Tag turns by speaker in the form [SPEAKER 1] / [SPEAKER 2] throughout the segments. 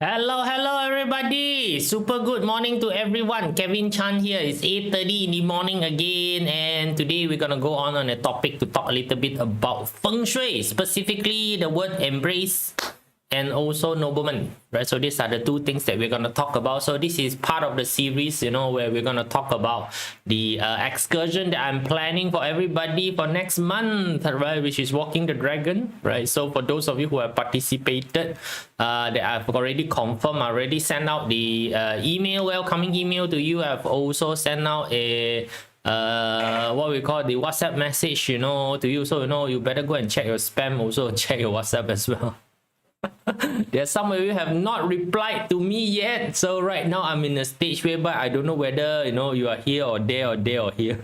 [SPEAKER 1] Hello everybody. Super good morning to everyone. Kevin Chan here. It's 8:30 in the morning again, and today we're gonna go on a topic to talk a little bit about Feng Shui, specifically the word embrace and also nobleman, right? So these are the two things that we're going to talk about. So this is part of the series, where we're going to talk about the excursion that I'm planning for everybody for next month, right? Which is Walking the Dragon, right? So for those of you who have participated, that I've already confirmed, I already sent out the welcoming email to you. I've also sent out a what we call the WhatsApp message, to you. So you better go and check your spam, also check your WhatsApp as well. There's some of you have not replied to me yet, so right now I'm in a stage whereby I don't know whether you are here or there or there or here.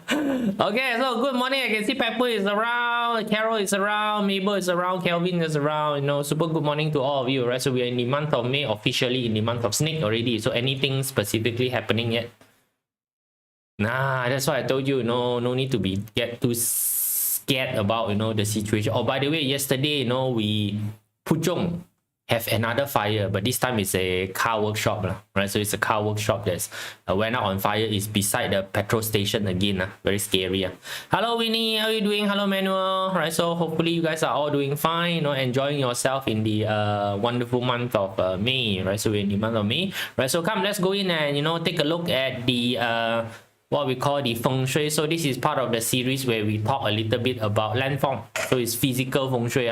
[SPEAKER 1] Okay, so good morning. I can see Pepper is around, Carol is around, Mabel is around, Kelvin is around. Super good morning to all of you, right? So we are in the month of May, officially in the month of Snake already. So anything specifically happening yet? Nah, that's why I told you, no need to get too scared about the situation. Oh, by the way, yesterday we Puchong have another fire, but this time it's a car workshop, right? So it's a car workshop that's went out on fire. Is beside the petrol station again. Very scary. Hello Winnie, how are you doing? Hello Manuel, right? So hopefully you guys are all doing fine, enjoying yourself in the wonderful month of May, right? So we're in the month of May, right? So come, let's go in and take a look at the what we call the Feng Shui. So this is part of the series where we talk a little bit about landform. So it's physical Feng Shui,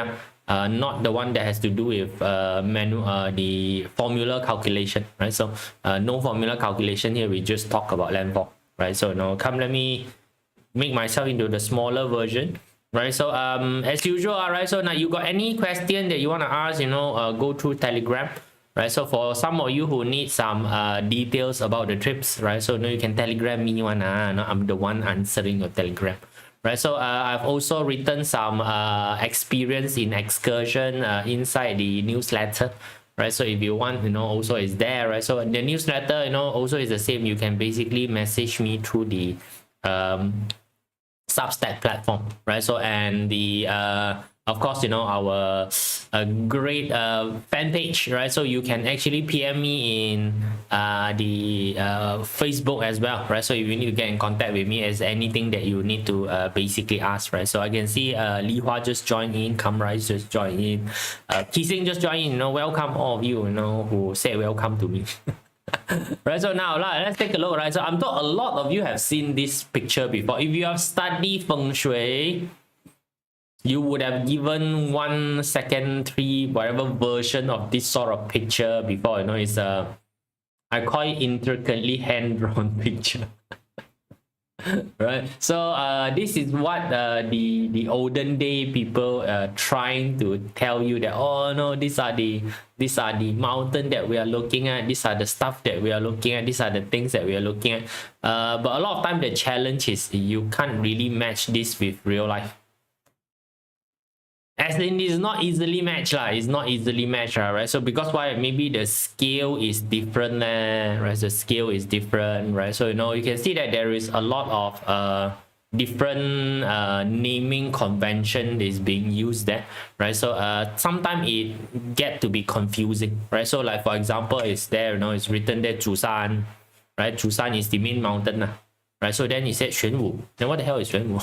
[SPEAKER 1] not the one that has to do with the formula calculation, right? So no formula calculation here. We just talk about landform, right? So now come, let me make myself into the smaller version, right? So as usual, right? So now you got any question that you want to ask, go through Telegram. Right, so for some of you who need some details about the trips, right? So you can Telegram me one. I'm the one answering your Telegram, right? So I've also written some experience in excursion inside the newsletter, right? So if you want, also is there, right? So the newsletter, also is the same. You can basically message me through the Substack platform, right? So and the of course, our great fan page, right? So you can actually PM me in the Facebook as well, right? So if you need to get in contact with me as anything that you need to basically ask, right? So I can see Li Hua just joined in, Kamrai just joined in, Kissing just joined in. Welcome all of you, who say welcome to me. Right, so now let's take a look, right? So I'm told a lot of you have seen this picture before. If you have studied Feng Shui, you would have given 1 second, 3, whatever version of this sort of picture before. It's I call it intricately hand-drawn picture. Right, so this is what the olden day people trying to tell you that, oh no, these are the mountain that we are looking at, these are the stuff that we are looking at, these are the things that we are looking at. But a lot of time the challenge is you can't really match this with real life. As in, it's not easily matched, it's not easily matched, right? So because why? Maybe the scale is different, right? The scale is different, right? So you can see that there is a lot of different naming convention is being used there, right? So sometimes it get to be confusing, right? So like for example, it's there, it's written there Zhushan, right? Zhushan is the main mountain, right? So then it said Xuanwu. Then what the hell is Xuanwu?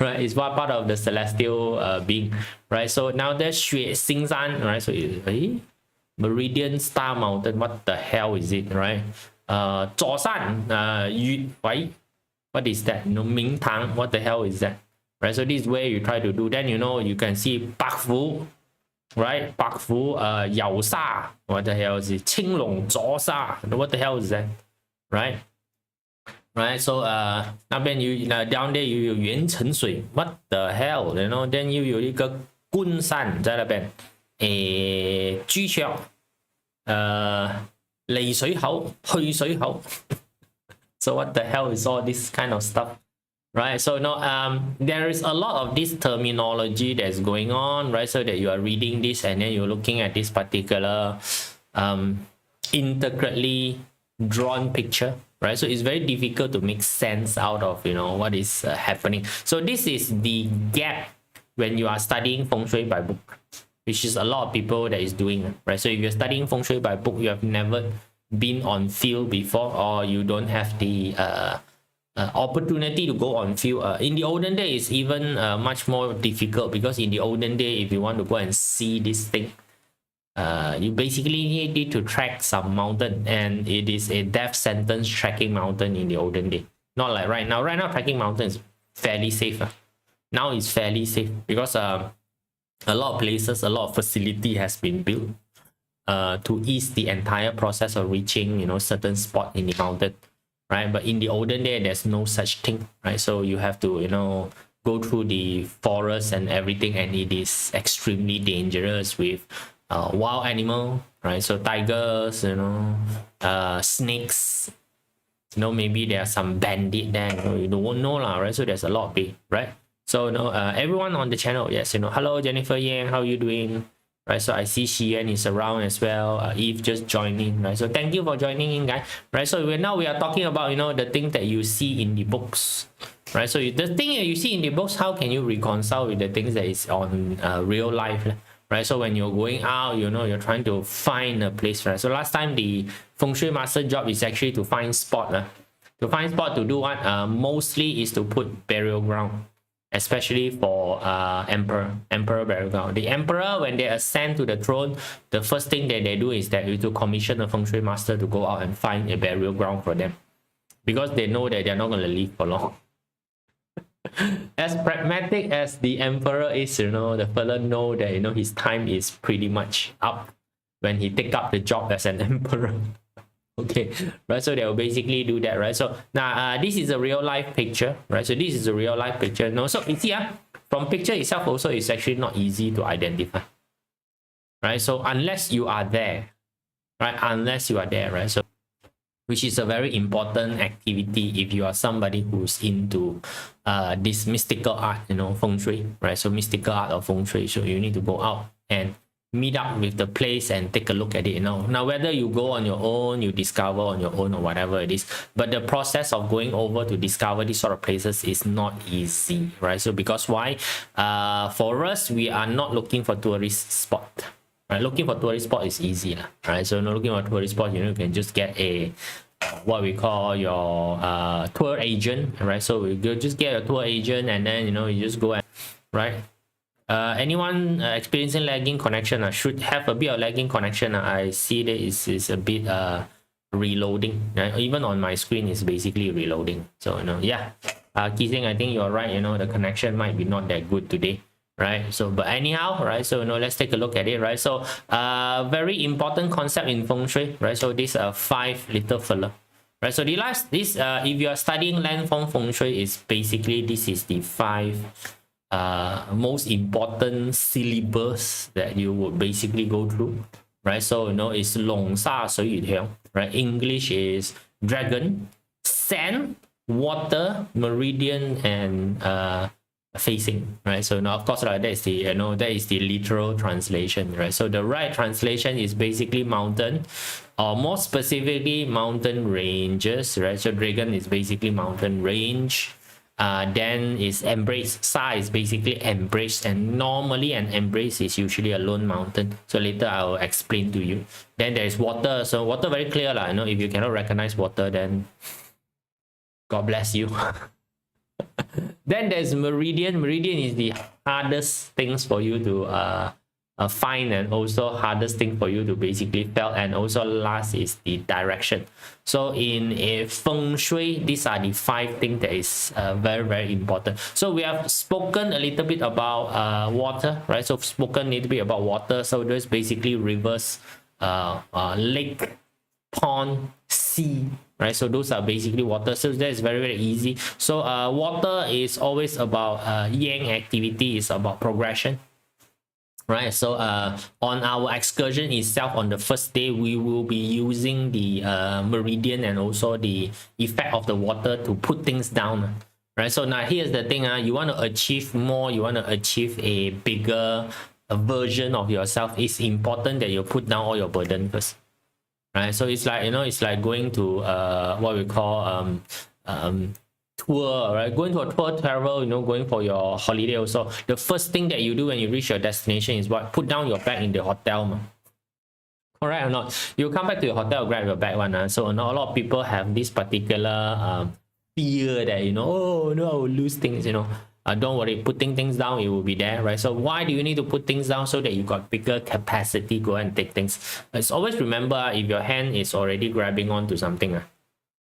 [SPEAKER 1] Right, it's one part of the celestial being, right? So now there's Xue Xingsan, right? So Meridian Star Mountain, what the hell is it, right? Zhuoshan, what is that? Ming Tang, what the hell is that? Right, so this is where you try to do. Then you can see Bakfu, right? Bakfu, Yao Sha, what the hell is it? Qinglong Zhuosha, what the hell is that, right? Right, so down there you Yuan Chen Shui, what the hell, then you 有一个棍山在那边，居橋，離水口，去水口。So what the hell is all this kind of stuff, right? So there is a lot of this terminology that's going on, right? So that you are reading this and then you're looking at this particular intricately drawn picture, right? So it's very difficult to make sense out of what is happening. So this is the gap when you are studying Feng Shui by book, which is a lot of people that is doing, right? So if you're studying feng shui by book, you have never been on field before, or you don't have the opportunity to go on field. In the olden days, even much more difficult, because in the olden day, if you want to go and see this thing, you basically need to track some mountain, and it is a death sentence trekking mountain in the olden day. Not like right now. Right now, trekking mountain is fairly safe. Now it's fairly safe because a lot of places, a lot of facility has been built to ease the entire process of reaching, you know, certain spot in the mountain, right? But in the olden day, there's no such thing, right? So you have to, you know, go through the forest and everything, and it is extremely dangerous with wild animal, right? So tigers, you know, snakes, you know, maybe there are some bandit there, you know, you don't know lah, right? So there's a lot of it, right? So, you know, everyone on the channel, yes, you know, hello Jennifer Yang, how are you doing? Right, so I see Xian is around as well. Eve just joining, right? So thank you for joining in, guys. Right, so now we are talking about, you know, the thing that you see in the books, right? So the thing that you see in the books, how can you reconcile with the things that is on real life, right? So when you're going out, you know, you're trying to find a place, right? So last time the feng shui master job is actually to find spot, to find spot to do what? Mostly is to put burial ground, especially for emperor burial ground. The emperor, when they ascend to the throne, the first thing that they do is that you to commission a feng shui master to go out and find a burial ground for them, because they know that they're not going to live for long. As pragmatic as the emperor is, you know, the fella know that, you know, his time is pretty much up when he take up the job as an emperor. Okay, right, so they will basically do that, right? So now this is a real life picture, right? So this is a real life picture. No, so you see, from picture itself also, it's actually not easy to identify, right? So unless you are there, right? Unless you are there, right? So which is a very important activity if you are somebody who's into this mystical art, you know, feng shui, right? So mystical art of feng shui, so you need to go out and meet up with the place and take a look at it, you know. Now whether you go on your own, you discover on your own, or whatever it is, but the process of going over to discover these sort of places is not easy, right? So because why? For us, we are not looking for tourist spot, right? Looking for tourist spot is easy, right? So not looking for tourist spot, you know, you can just get a what we call your tour agent, right? So you just get a tour agent, and then, you know, you just go and, right? Anyone experiencing lagging connection? Should have a bit of lagging connection. I see that is a bit reloading. Even on my screen is basically reloading. So, you know, yeah. Kissing, I think you're right. You know, the connection might be not that good today, right? So, but anyhow, right? So, you know, let's take a look at it, right? So, very important concept in feng shui, right? So, these are 5 little fella, right? So, the last this if you are studying landform feng shui, is basically this is the 5 most important syllabus that you would basically go through, right? So, you know, it's long sa shui yu tiao, right? English is dragon, sand, water, meridian, and facing, right? So now, of course, that is the, you know, that is the literal translation, right? So the right translation is basically mountain, or more specifically mountain ranges, right? So dragon is basically mountain range. Then is embrace. Sa is basically embrace, and normally an embrace is usually a lone mountain. So later I will explain to you. Then there is water. So water very clear lah. You know, if you cannot recognize water, then God bless you. Then there's meridian. Meridian is the hardest things for you to find, and also hardest thing for you to basically felt, and also last is the direction. So in a feng shui, these are the 5 things that is very important. So we have spoken a little bit about water, right? So spoken a little bit about water. So there's basically rivers, lake, pond, sea, right? So those are basically water. So that is very easy. So water is always about yang activity, is about progression, right? So on our excursion itself, on the first day, we will be using the meridian and also the effect of the water to put things down, right? So now here's the thing, you want to achieve more, you want to achieve a bigger version of yourself. It's important that you put down all your burden first, right? So it's like, you know, it's like going to what we call tour, right? Going to a tour travel, you know, going for your holiday also, the first thing that you do when you reach your destination is what? Put down your bag in the hotel. Ma. Correct or not? You come back to your hotel, grab your bag one. So you know, a lot of people have this particular fear that, you know, oh no, I will lose things, you know. Don't worry, putting things down, it will be there, right? So why do you need to put things down? So that you got bigger capacity, go and take things. Let's always remember, if your hand is already grabbing onto something,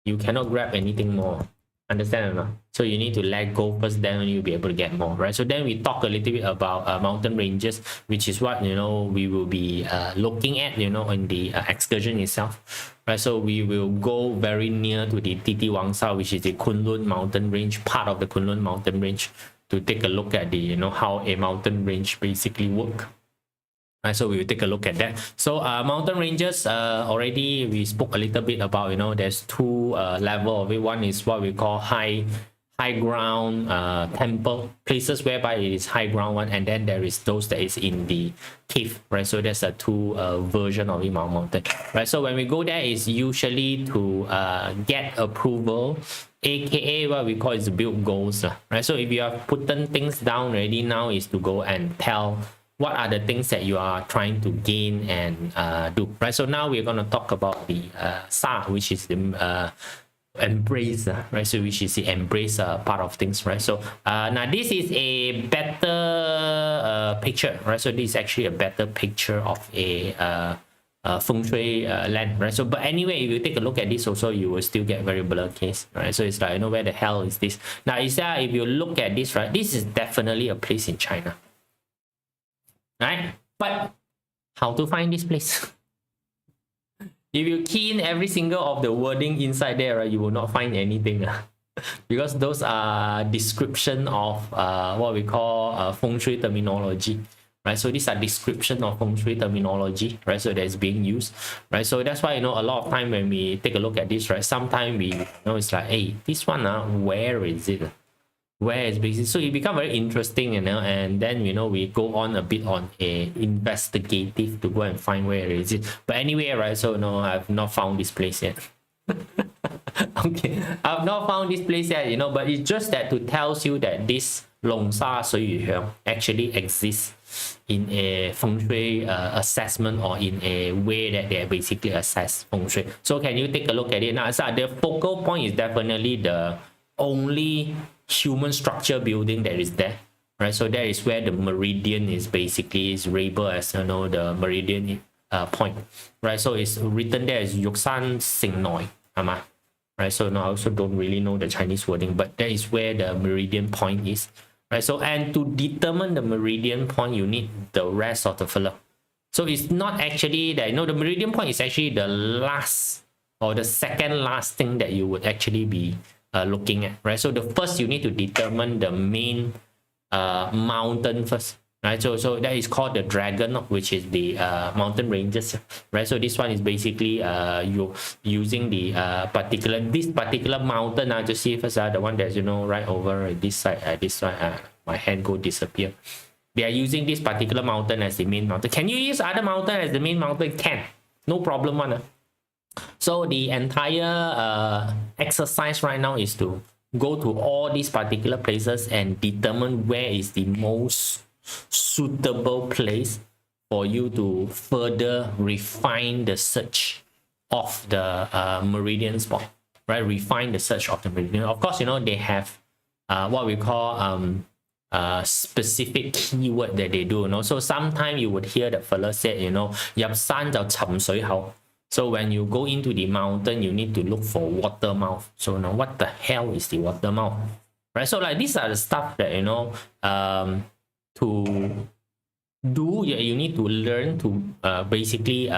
[SPEAKER 1] you cannot grab anything more. Understand or not? So you need to let go first, then you'll be able to get more, right? So then we talk a little bit about mountain ranges, which is what, you know, we will be looking at, you know, in the excursion itself, right? So we will go very near to the Titi Wangsa, which is the Kunlun mountain range, part of the Kunlun mountain range, to take a look at the, you know, how a mountain range basically work. Right, so we will take a look at that. So mountain ranges, already we spoke a little bit about, you know, there's two level of it. One is what we call high ground temple, places whereby it is high ground one, and then there is those that is in the cave, right? So there's a two version of Imam Mountain, right? So when we go there, is usually to get approval, aka what we call is build goals, right? So if you have put things down already, now is to go and tell what are the things that you are trying to gain and do, right? So now we're going to talk about the Sa, which is the embrace, right? So which is the embrace part of things, right? So now this is a better picture, right? So this is actually a better picture of a Feng Shui land, right? So but anyway, if you take a look at this also, you will still get very blur case, right? So it's like, you know, where the hell is this? Now is that if you look at this, right, this is definitely a place in China, right? But how to find this place? If you key in every single of the wording inside there, right, you will not find anything, because those are description of what we call Feng Shui terminology, right? So these are description of Feng Shui terminology, right? So that's being used, right? So that's why, you know, a lot of time when we take a look at this, right, sometimes we, you know, it's like, hey, this one, where is it? Where is basically, so it become very interesting, you know, and then, you know, we go on a bit on a investigative to go and find where is it. But anyway, right, so no, I've not found this place yet. Okay, I've not found this place yet, you know, but it's just that to tells you that this Long Sa Sui Yu actually exists in a Feng Shui assessment, or in a way that they basically assess Feng Shui. So can you take a look at it now? So the focal point is definitely the only human structure building that is there, right? So that is where the meridian is basically is labeled as, you know, the meridian point, right? So it's written there as Yuksan Sing Noi, right? So now I also don't really know the Chinese wording, but that is where the meridian point is, right? So, and to determine the meridian point, you need the rest of the fella. So it's not actually that, you know, the meridian point is actually the last or the second last thing that you would actually be looking at, right? So the first, you need to determine the main mountain first, right? So that is called the dragon, which is the mountain ranges, right? So this one is basically you using the this particular mountain. I just see first, the one that's, you know, right over this side, my hand go disappear. They are using this particular mountain as the main mountain. Can you use other mountain as the main mountain? Can, no problem one. So the entire exercise right now is to go to all these particular places and determine where is the most suitable place for you to further refine the search of the meridian spot, right? Refine the search of the meridian. Of course, you know, they have what we call specific keyword that they do, you know. So sometimes you would hear the fella say, you know, Yap San Jiao Cham Sui Hao. So when you go into the mountain, you need to look for water mouth. So now, what the hell is the water mouth, right? So like, these are the stuff that, you know, to do, you need to learn to basically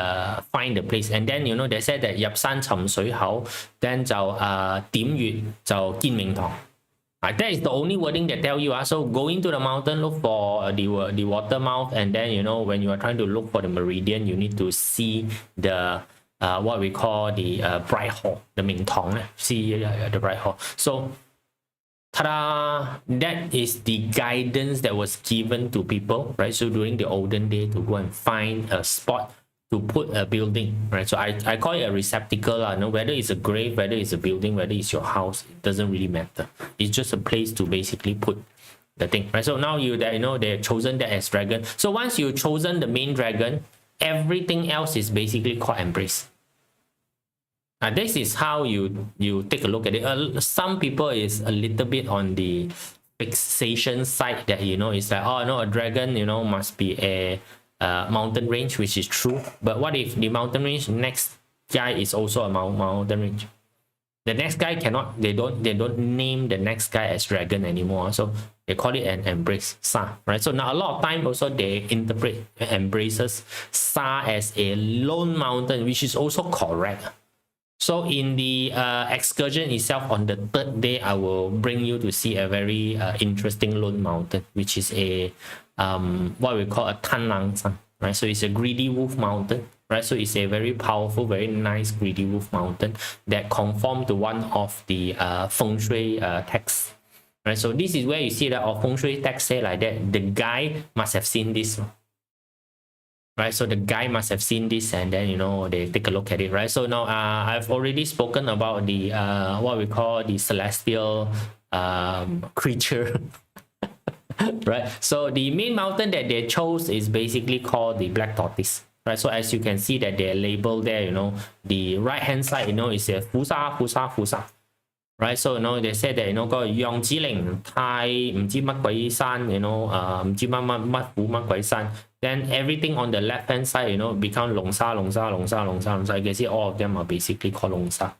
[SPEAKER 1] find the place. And then, you know, they said that Yap San Cham Sui Hao, then 就點穴就見明堂. That is the only wording that tell you. So go into the mountain, look for the water mouth, and then, you know, when you are trying to look for the meridian, you need to see the what we call the bright hall, the Ming Tong. See the bright hall. So ta-da! That is the guidance that was given to people, right? So during the olden day, to go and find a spot to put a building, right? So I call it a receptacle, whether it's a grave, whether it's a building, whether it's your house, it doesn't really matter. It's just a place to basically put the thing, right? So now they've chosen that as dragon. So once you've chosen the main dragon, everything else is basically called embrace. This is how you take a look at it. Some people is a little bit on the fixation side that it's like, oh no, a dragon must be a mountain range, which is true. But what if the mountain range next guy is also a mountain range? The next guy cannot, they don't name the next guy as dragon anymore, so they call it an embrace, sa, right? So now a lot of time also they interpret embraces sa as a lone mountain, which is also correct. So in the excursion itself, on the third day, I will bring you to see a very interesting lone mountain, which is a what we call a Tan Lang San, right? So it's a greedy wolf mountain, right? So it's a very powerful, very nice greedy wolf mountain that conform to one of the Feng Shui texts, right? So this is where you see that our Feng Shui text say like that, the guy must have seen this, right? So the guy must have seen this, and then they take a look at it, right? So now I've already spoken about the what we call the celestial creature. Right, so the main mountain that they chose is basically called the black tortoise, right? So as you can see that they're labeled there, the right hand side is a Fusa Fusa Fusa, right? So they said that個楊子陵太唔知乜鬼山，唔知乜虎乜鬼山. Then everything on the left hand side become Long Sa Long Sa Long Sa Long Sa Long Sa. You can see all of them are basically called Long Sa.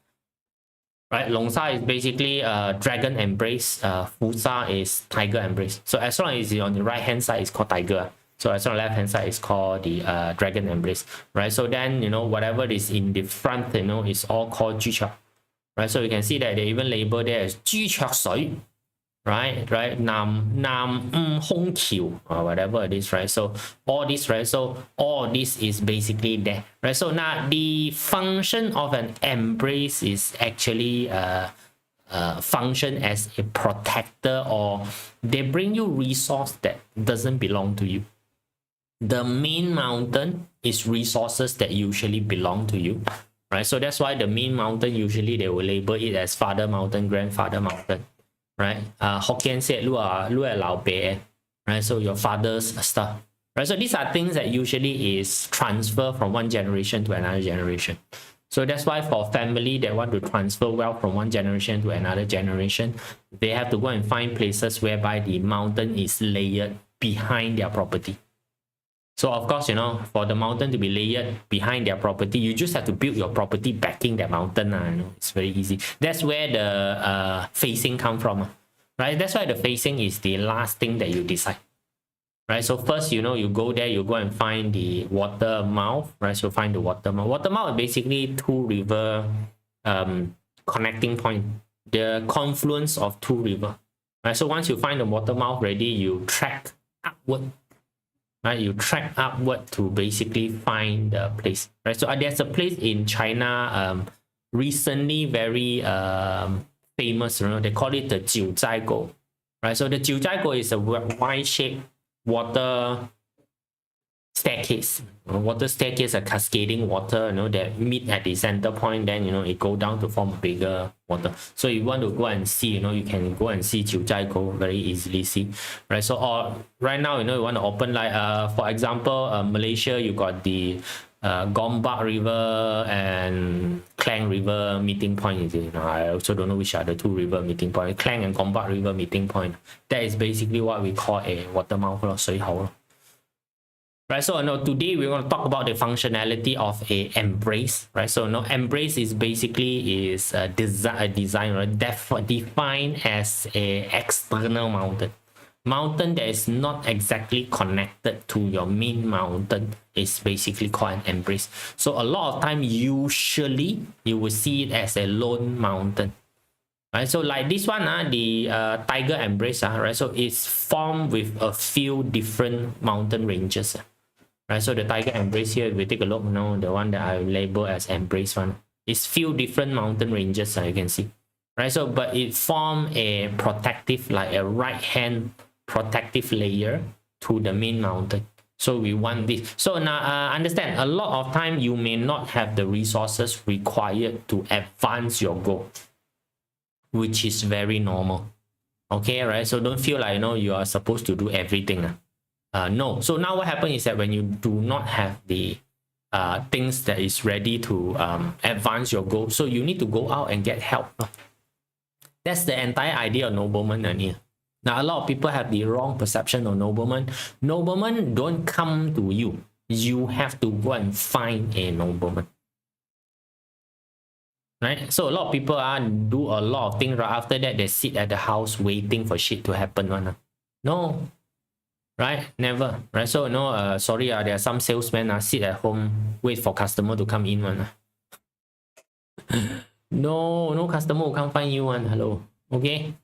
[SPEAKER 1] Right, Long Sa is basically dragon embrace. Fusa is tiger embrace. So as long as it's on the right hand side, it's called tiger. So as long as left hand side is called the dragon embrace. Right. So then whatever is in the front is all called Jicha. Right. So you can see that they even label there as Jicha Shui. Right, Nam Hong Qiu, or whatever it is, right? So all this, right? So all this is basically there, right? So now the function of an embrace is actually function as a protector, or they bring you resource that doesn't belong to you. The main mountain is resources that usually belong to you, right? So that's why the main mountain usually they will label it as father mountain, grandfather mountain. Right, Hokkien said, "Lu lao bei," right? So your father's stuff, right? So these are things that usually is transfer from one generation to another generation. So that's why for family that want to transfer wealth from one generation to another generation, they have to go and find places whereby the mountain is layered behind their property. So of course, for the mountain to be layered behind their property, you just have to build your property backing that mountain. It's very easy. That's where the facing come from, right? That's why the facing is the last thing that you decide, right? So first, you go there, you go and find the water mouth, right? So find the water mouth. Water mouth is basically two river connecting point, the confluence of two river, right? So once you find the water mouth ready, you track upward. Right, you track upward to basically find the place. Right, so there's a place in China recently very famous. They call it the Jiu Zai Go. Right, so the Jiu Zai Go is a Y-shaped water staircase. Water staircase, a cascading water, that meet at the center point. Then it go down to form a bigger water. So you want to go and see, you can go and see Jiu Zai Go very easily see, right? So right now, you want to open like for example, Malaysia, you got the Gombak River and Klang River meeting point. I also don't know which are the two river meeting point. Klang and Gombak River meeting point. That is basically what we call a water mouth or Sui Hao. Right, so today we're going to talk about the functionality of a embrace, right? So embrace is basically a design, right? Defined as a external mountain that is not exactly connected to your main mountain is basically called an embrace. So a lot of time, usually you will see it as a lone mountain. Right, so like this one, the tiger embrace, right? So it's formed with a few different mountain ranges. Right, so the tiger embrace here, if we take a look, the one that I label as embrace one, is few different mountain ranges, you can see. Right, so but it form a protective, like a right hand protective layer to the main mountain. So we want this. So now understand, a lot of time you may not have the resources required to advance your goal, which is very normal. Okay, right? So don't feel like, you know, you are supposed to do everything. No. So now what happens is that when you do not have the things that is ready to advance your goal, so you need to go out and get help. That's the entire idea of nobleman. Now, a lot of people have the wrong perception of nobleman. Nobleman don't come to you. You have to go and find a nobleman. Right? So a lot of people do a lot of things. Right after that, they sit at the house waiting for shit to happen. No. Right? Never. Right? So, no, sorry, there are some salesmen sit at home, wait for customer to come in. No customer will come find you. Hello. Okay?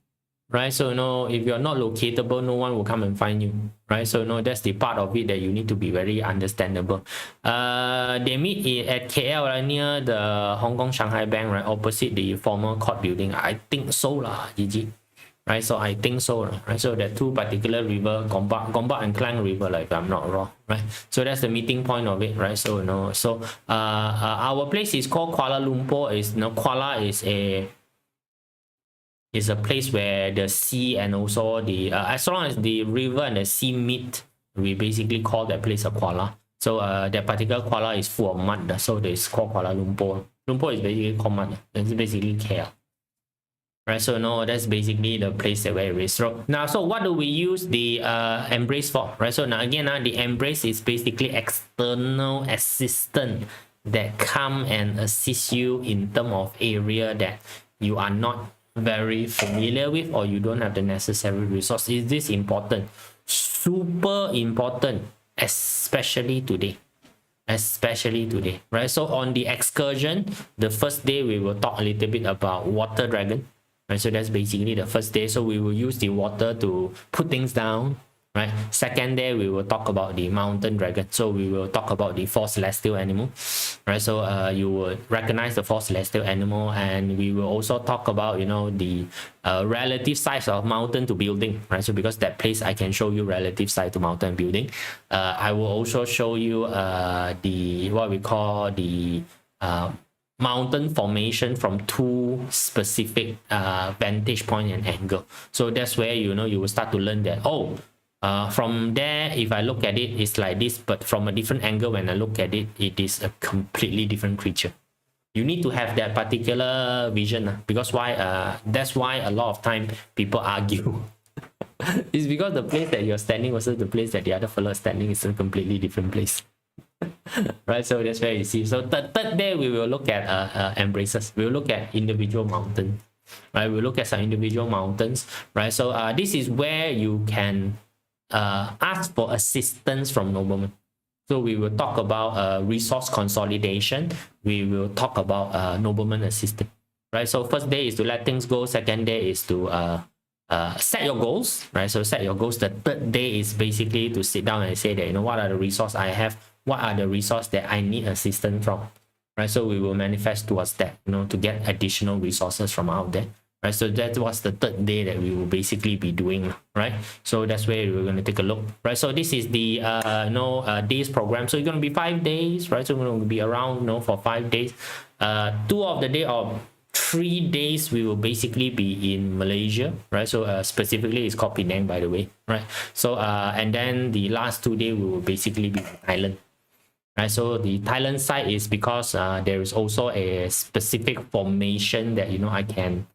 [SPEAKER 1] Right? So, no, if you're not locatable, no one will come and find you. Right? So, no, that's the part of it that you need to be very understandable. They meet at KL, near the Hong Kong Shanghai Bank, right? Opposite the former court building. I think so, Gigi. Right? So, I think so. Right? So, that two particular river, Gombak and Klang River, like, if I'm not wrong. Right? So, that's the meeting point of it. Right? So, no. So, our place is called Kuala Lumpur. Kuala is a place where the sea and also the as long as the river and the sea meet, we basically call that place a Kuala. So that particular Kuala is full of mud, so it's called Kuala Lumpur. Lumpur is basically called mud. It's basically KL. Right, so no, that's basically the place that where it is. So now, so what do we use the embrace for? Right, so now again, the embrace is basically external assistant that come and assist you in terms of area that you are not very familiar with, or you don't have the necessary resource. Is this important? Super important, especially today. Right? So on the excursion, the first day we will talk a little bit about water dragon. Right? So that's basically the first day. So we will use the water to put things down. Right? Second day we will talk about the mountain dragon. So we will talk about the four celestial animal. Right? So you will recognize the four celestial animal, and we will also talk about, you know, the relative size of mountain to building. Right? So because that place I can show you relative size to mountain building. I will also show you the what we call the mountain formation from two specific vantage point and angle. So that's where, you know, you will start to learn that, oh, from there, if I look at it, it's like this, but from a different angle, when I look at it, it is a completely different creature. You need to have that particular vision, because why? That's why a lot of time people argue. It's because the place that you're standing versus the place that the other fellow is standing is a completely different place. Right, so that's where you see. So third day we will look at embraces. We will look at individual mountains. Right, we'll look at some individual mountains. Right, so this is where you can ask for assistance from nobleman. So we will talk about resource consolidation. We will talk about nobleman assistance. Right, so first day is to let things go. Second day is to set your goals. Right, so set your goals. The third day is basically to sit down and say that, you know, what are the resources I have, what are the resources that I need assistance from. Right, so we will manifest towards that, you know, to get additional resources from out there. Right, so that was the third day that we will basically be doing. Right, so that's where we're going to take a look. Right, so this is the days program. So it's going to be 5 days. Right, so we're going to be around, you know, for 5 days. 2 of the day, or 3 days, we will basically be in Malaysia. Right, so specifically it's called Penang, by the way. Right, so and then the last 2 days we will basically be in Thailand. Right, so the Thailand side is because there is also a specific formation that, you know, I can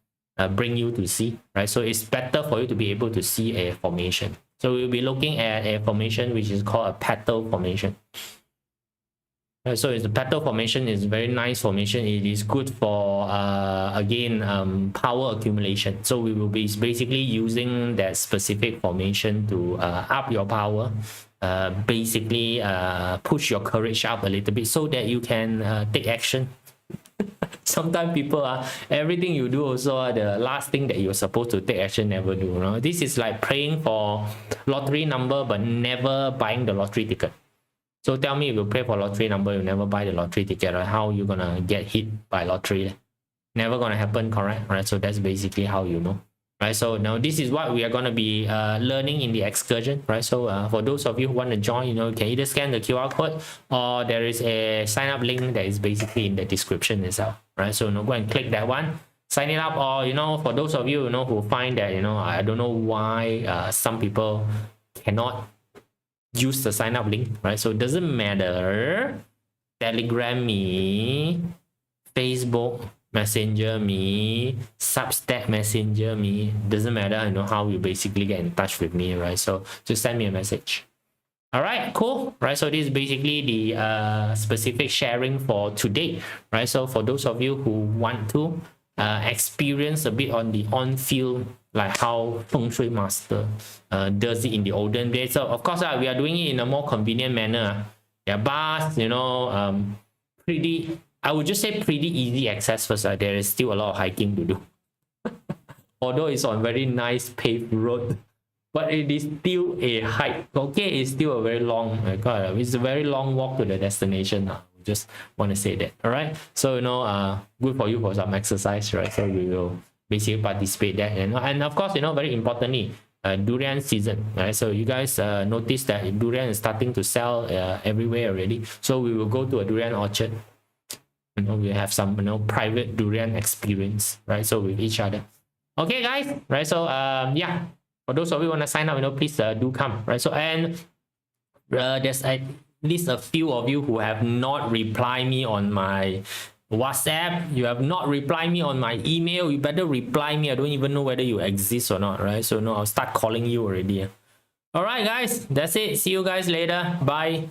[SPEAKER 1] bring you to see. Right, so it's better for you to be able to see a formation. So we'll be looking at a formation which is called a petal formation. Right, so it's a petal formation. Is a very nice formation. It is good for again power accumulation. So we will be basically using that specific formation to up your power. Basically push your courage up a little bit so that you can take action. Sometimes people everything you do also the last thing that you're supposed to take action never do. You know? This is like praying for lottery number but never buying the lottery ticket. So tell me, if you pray for lottery number, you never buy the lottery ticket, right? How you gonna get hit by lottery? Never gonna happen, correct? Right, so that's basically how you know. right? So now this is what we are going to be learning in the excursion, right? So for those of you who want to join, you can either scan the QR code, or there is a sign up link that is basically in the description itself, right? So go and click that one, sign it up. Or for those of you who find that I don't know why some people cannot use the sign up link, right? So it doesn't matter. Telegram me, Facebook Messenger me, Substack Messenger me, doesn't matter how you basically get in touch with me, right? So just send me a message. All right, cool, right? So this is basically the specific sharing for today, right? So for those of you who want to experience a bit on the on-field, like how Feng Shui master does it in the olden days. So of course we are doing it in a more convenient manner. Yeah, bus, pretty, I would just say pretty easy access first. There is still a lot of hiking to do. Although it's on very nice paved road, but it is still a hike. Okay, it's still a very long, it's a very long walk to the destination. Just want to say that. All right. So good for you for some exercise, right? So we will basically participate there, and of course, very importantly, durian season, right? So you guys notice that durian is starting to sell everywhere already. So we will go to a durian orchard. We have some private durian experience, right? So with each other. Okay, guys, right? So yeah, for those of you who want to sign up, please do come, right? So and there's at least a few of you who have not replied me on my WhatsApp. You have not replied me on my email. You better reply me. I don't even know whether you exist or not, right? So I'll start calling you already. All right, guys, that's it. See you guys later. Bye.